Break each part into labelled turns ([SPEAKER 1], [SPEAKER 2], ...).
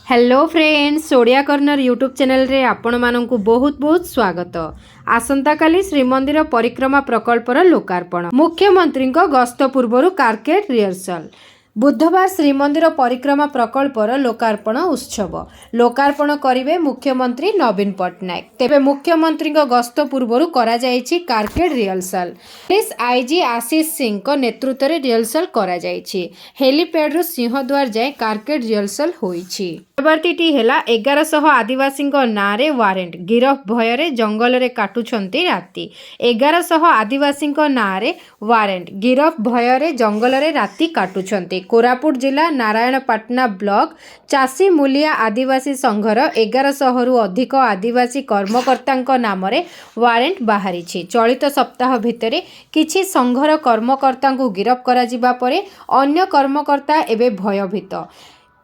[SPEAKER 1] Hello friends, Odia corner YouTube channel रे आपण माननकु बहुत बहुत स्वागत। आसंता काली श्रीमंदिर परिक्रमा प्रकल्पर लोकार्पण, मुख्यमंत्री गस्त पूर्व कारकेड रिहर्सल। बुधवार श्रीमंदिर परिक्रमा प्रकल्पर लोकार्पण उत्सव लोकार्पण करिवे मुख्यमंत्री नवीन पट्टनायक। तेबे मुख्यमंत्री गस्त पूर्व करा जायछि carcade rehearsal. Police IG Ashish Singh को नेतृत्व में रिहर्सल करा जायछि। हेलीपैड रु सिंहद्वार जाए कारकेड रिहर्सल होईछि। परवर्तीटी हेला 1100 आदिवासी नारे वारेंट, गिरफ भय जंगल रे काटुछंती राति। 1100 आदिवासी नारे वारेंट, गिरफ भय जंगल रे राति काटुछंती। कोरापुट जिला नारायणपाटना ब्लॉक चासी मूलिया आदिवासी संघर 1100 रु अधिक आदिवासी कर्मकर्ता नाम वारेंट बाहरी। चलित सप्ताह भितर किछि संघर कर्मकर्ता गिरफ करा जिबा परे अन्य कर्मकर्ता एबे भयभीत।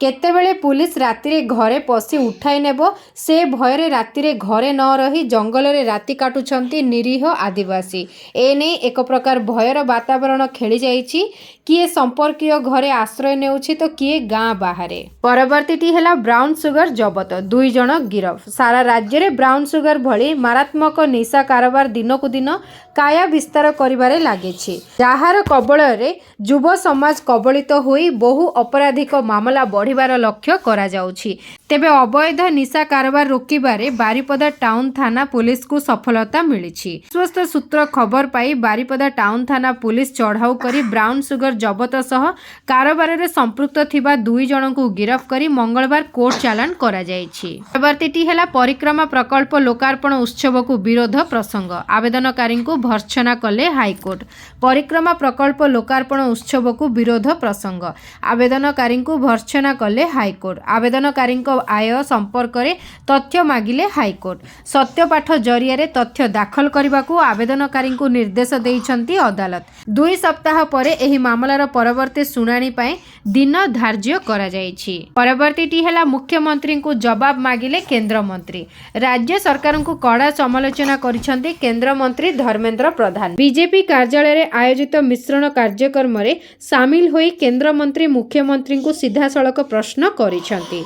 [SPEAKER 1] केतेबेले पुलिस राति घरे पशि उठाई नेब से भୟରେ राति घरे न रही जंगल रे राति काटुछंती निरीह आदिवासी। एने एक प्रकार भयर वातावरण खेली जाइछि। किए संपर्कीय घरे आश्रय नेउछि तो किए गाँ बाहर। परवर्तीटी हेला ब्राउन सुगर जबत, 2 जण गिरफ। सारा राज्य रे ब्राउन सुगर भली मारात्मक निशा कारोबार दिनकु दिन काया विस्तार करिबारे लागिछि। जाहार कबल रे युव समाज कबलित होई बहु अपराधिक मामला बढ़िबार लक्ष्य करा जाउछि। तेबे अवैध निशा कारोबार रोकिबारे बारिपदा टाउन थाना पुलिस को सफलता मिलिछि। विश्वस्त सूत्र खबर पाई बारिपदा टाउन थाना पुलिस चढ़ाऊ करी ब्राउन सुगर जबत सह कारोबार रे संपृक्त थिबा 2 जण को गिरफ करी मंगलवार कोर्ट चालान करा जायछि। परवर्तीटी हेला परिक्रमा प्रकल्प लोकार्पण उत्सव को विरोध प्रसंग, आवेदनकारी को भर्त्सना कले हाईकोर्ट। परिक्रमा प्रकल्प लोकार्पण उत्सव को विरोध प्रसंग, आवेदनकारी को भर्त्सना कले हाईकोर्ट। आवेदनकारी आय संपर्क में तथ्य मागिले हाईकोर्ट। सत्यपाठ जरिया तथ्य दाखल करने को आवेदनकारी को निर्देश देइछंती अदालत। 2 सप्ताह परे एही मामलार परवर्ती शुणाणी पाए दिन धार्य करा जायछि। परवर्तीटी हेला मुख्यमंत्री को जवाब मागिले केंद्र मंत्री। राज्य सरकार को कड़ा समालोचना करिछंती केंद्र मंत्री धर्मेंद्र प्रधान। बीजेपी कार्यालय रे आयोजित मिश्रण कार्यक्रम रे शामिल होई केंद्र मंत्री मुख्यमंत्री को सीधा सड़क प्रश्न करिछंती।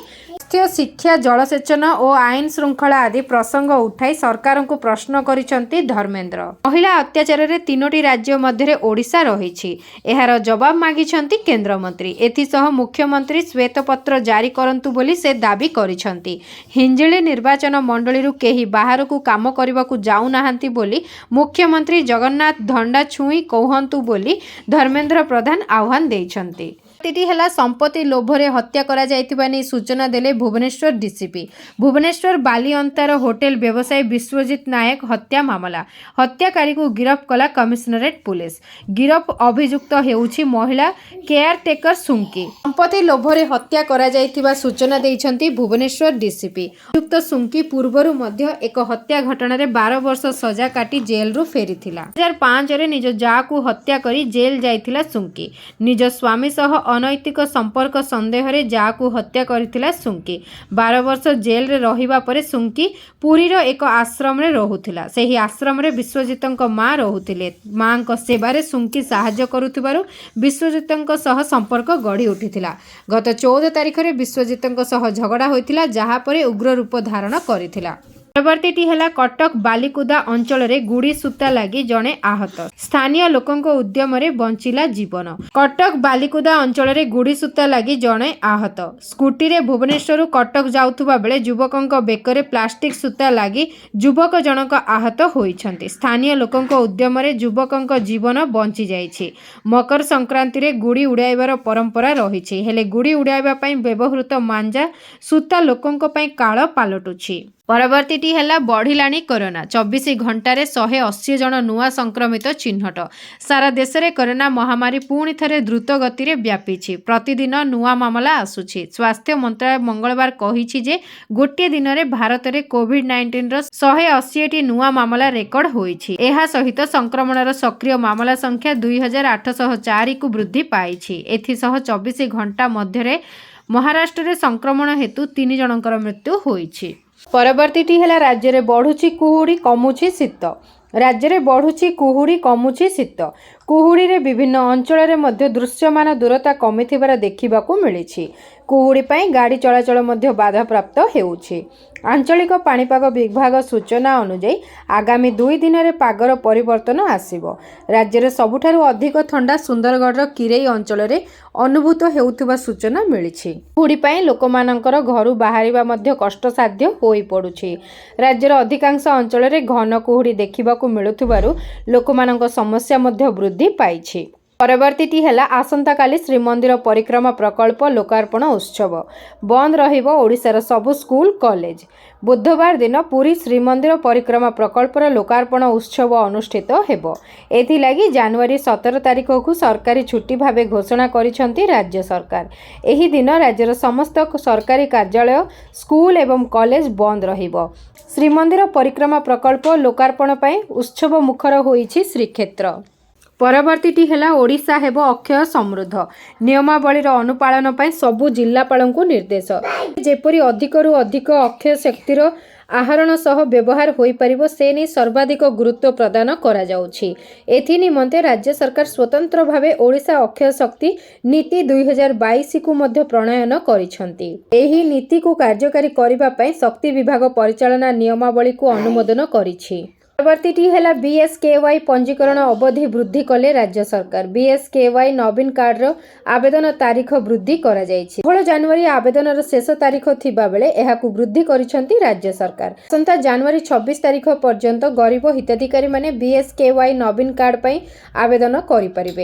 [SPEAKER 1] शिक्षा, जलसेचन और आईन श्रृंखला आदि प्रसंग उठाई सरकार को प्रश्न करिछंती धर्मेंद्र। महिला अत्याचार रे 3टी राज्य मध्य ओडिशा रहिछि, एहार जवाब मागिछंती केंद्र मंत्री। एथिसह मुख्यमंत्री श्वेतपत्र जारी करंतु बोली से दाबी करिछंती। हिंजिली निर्वाचन मंडली केही बाहर को काम करबाकू जाऊ नाहांती बोली मुख्यमंत्री जगन्नाथ धंडा छुई कहंतु बोली धर्मेंद्र प्रधान आह्वान देइछंती। हेला संपत्ति लोभरे हत्या करा जायतिबा नै सूचना देले भुवनेश्वर डीसीपी। भुवनेश्वर बाली अंतार होटेल व्यवसायी विश्वजीत नायक हत्या मामला, हत्याकारी को गिरफ कला कमिशनरेट पुलिस। गिरफ अभियुक्त हेउछि महिला केयरटेकर सुंकी। संपत्ति लोभरे हत्या करा जायतिबा सूचना देइछंती भुवनेश्वर डीसीपी। अभियुक्त सुंकी पूर्वरु मध्य एक हत्या घटना रे 12 वर्ष सजा काटी जेल रु फेरिथिला। 2005 रे निज जा को हत्या करी जेल जाइथिला सुंकी। निज स्वामी सह अनैतिक संपर्क संदेह रे जा को हत्या करथिला सुंकी। 12 वर्ष जेल रे रहिबा परे सुंकी पुरी रो एक आश्रम रे रहुथिला। सेही आश्रम रे विश्वजीतंक मां रहुथिले। मां को सेवा रे सुंकी सहाय्य करुथिबारु विश्वजीतंक सह संपर्क गढ़ी उठिथिला। गत 14 तारिख रे विश्वजीतंक सह झगड़ा होइथिला, जहा परे उग्र रूप धारण करिथिला। परवर्तीटी हेला कटक बालिकुदा अंचल रे गुड़ी सूता लगी जड़े आहत। स्थानीय लोकंक उद्यम रे बंचिला जीवन। कटक बालिकुदा अंचल रे गुड़ी सूता लगी जड़े आहत। स्कूटी रे भुवनेश्वर कटक जाउथुबा बेले युवकंक बेकरे प्लास्टिक सूता लगी युवक जनक आहत होइछंती। स्थानीय लोकंक उद्यम रे युवकंक जीवन बंची जाइछि। मकर संक्रांति रे गुड़ी उड़ाइबार परंपरा रहिछि, हेले गुड़ी उड़ाइबा पई व्यवहृत मांजा सूता लोकंक पई काळ पालटुछि। परवर्तीटी हेला बढ़िलाणी कोरोना। 24 घंटारे 180 जन नुआ संक्रमित चिन्हट। सारा देश में कोरोना महामारी पुणी थरे द्रुत गति रे व्यापीछि। प्रतिदिन नुआ मामला आसुछि। स्वास्थ्य मंत्रालय मंगलवार कहिछि जे गोटे दिन रे भारत रे कोविड-19 रो 180टी नुआ मामला रेकर्ड होइछि। एहा सहित संक्रमणर सक्रिय मामला संख्या 2804 को वृद्धि पाइछि। एथिसह 24 घंटा मध्य महाराष्ट्र रे संक्रमण हेतु 3 जनकर मृत्यु होइछि। परवर्तीटी हेला राज्य रे बढ़ुछि कुहुड़ी कमुछि शीत। राज्य में बढ़ुछि कुहुड़ी कमुछि शीत। कुहुड़ी रे विभिन्न अंचल में दृश्यमान दूरता कमिथिबार देखिबाकू मिलिछि। କୁହୁଡ଼ି ପାଇଁ ଗାଡ଼ି ଚଳାଚଳ ମଧ୍ୟ ବାଧାପ୍ରାପ୍ତ ହେଉଛି। ଆଞ୍ଚଳିକ ପାଣିପାଗ ବିଭାଗ ସୂଚନା ଅନୁଯାୟୀ ଆଗାମୀ 2 ଦିନରେ ପାଗର ପରିବର୍ତ୍ତନ ଆସିବ। ରାଜ୍ୟରେ ସବୁଠାରୁ ଅଧିକ ଥଣ୍ଡା ସୁନ୍ଦରଗଡ଼ର କିରେଇ ଅଞ୍ଚଳରେ ଅନୁଭୂତ ହେଉଥିବା ସୂଚନା ମିଳିଛି। କୁହୁଡ଼ି ପାଇଁ ଲୋକମାନଙ୍କର ଘରୁ ବାହାରିବା ମଧ୍ୟ କଷ୍ଟସାଧ୍ୟ ହୋଇପଡ଼ୁଛି। ରାଜ୍ୟର ଅଧିକାଂଶ ଅଞ୍ଚଳରେ ଘନ କୁହୁଡ଼ି ଦେଖିବାକୁ ମିଳୁଥିବାରୁ ଲୋକମାନଙ୍କ ସମସ୍ୟା ମଧ୍ୟ ବୃଦ୍ଧି ପାଇଛି। ପରବର୍ତ୍ତୀଟି ହେଲା ଆସନ୍ତାକାଲି ଶ୍ରୀମନ୍ଦିର ପରିକ୍ରମା ପ୍ରକଳ୍ପ ଲୋକାର୍ପଣ ଉତ୍ସବ। ବନ୍ଦ ରହିବ ଓଡ଼ିଶାର ସବୁ ସ୍କୁଲ କଲେଜ। ବୁଧବାର ଦିନ ପୁରୀ ଶ୍ରୀମନ୍ଦିର ପରିକ୍ରମା ପ୍ରକଳ୍ପର ଲୋକାର୍ପଣ ଉତ୍ସବ ଅନୁଷ୍ଠିତ ହେବ। ଏଥିଲାଗି ଜାନୁଆରୀ 17 ତାରିଖକୁ ସରକାରୀ ଛୁଟି ଭାବେ ଘୋଷଣା କରିଛନ୍ତି ରାଜ୍ୟ ସରକାର। ଏହି ଦିନ ରାଜ୍ୟର ସମସ୍ତ ସରକାରୀ କାର୍ଯ୍ୟାଳୟ, ସ୍କୁଲ ଏବଂ କଲେଜ ବନ୍ଦ ରହିବ। ଶ୍ରୀମନ୍ଦିର ପରିକ୍ରମା ପ୍ରକଳ୍ପ ଲୋକାର୍ପଣ ପାଇଁ ଉତ୍ସବ ମୁଖର ହୋଇଛି ଶ୍ରୀକ୍ଷେତ୍ର। ପରବର୍ତ୍ତୀଟି ହେଲା ଓଡ଼ିଶା ହେବ ଅକ୍ଷୟ ସମୃଦ୍ଧ। ନିୟମାବଳୀର ଅନୁପାଳନ ପାଇଁ ସବୁ ଜିଲ୍ଲାପାଳଙ୍କୁ ନିର୍ଦ୍ଦେଶ। ଯେପରି ଅଧିକରୁ ଅଧିକ ଅକ୍ଷୟ ଶକ୍ତିର ଆହରଣ ସହ ବ୍ୟବହାର ହୋଇପାରିବ ସେ ନେଇ ସର୍ବାଧିକ ଗୁରୁତ୍ୱ ପ୍ରଦାନ କରାଯାଉଛି। ଏଥିନିମନ୍ତେ ରାଜ୍ୟ ସରକାର ସ୍ୱତନ୍ତ୍ର ଭାବେ ଓଡ଼ିଶା ଅକ୍ଷୟ ଶକ୍ତି ନୀତି 2022କୁ ମଧ୍ୟ ପ୍ରଣୟନ କରିଛନ୍ତି। ଏହି ନୀତିକୁ କାର୍ଯ୍ୟକାରୀ କରିବା ପାଇଁ ଶକ୍ତି ବିଭାଗ ପରିଚାଳନା ନିୟମାବଳୀକୁ ଅନୁମୋଦନ କରିଛି। ପରବର୍ତ୍ତୀଟି ହେଲା BSKY ପଞ୍ଜୀକରଣ ଅବଧି ବୃଦ୍ଧି କଲେ ରାଜ୍ୟ ସରକାର। BSKY ନବୀନ କାର୍ଡର ଆବେଦନ ତାରିଖ ବୃଦ୍ଧି କରାଯାଇଛି। 16 ଜାନୁଆରୀ ଆବେଦନର ଶେଷ ତାରିଖ ଥିବାବେଳେ ଏହାକୁ ବୃଦ୍ଧି କରିଛନ୍ତି ରାଜ୍ୟ ସରକାର। ଆସନ୍ତା ଜାନୁଆରୀ 26 ତାରିଖ ପର୍ଯ୍ୟନ୍ତ ଗରିବ ହିତାଧିକାରୀମାନେ BSKY ନବୀନ କାର୍ଡ ପାଇଁ ଆବେଦନ କରିପାରିବେ।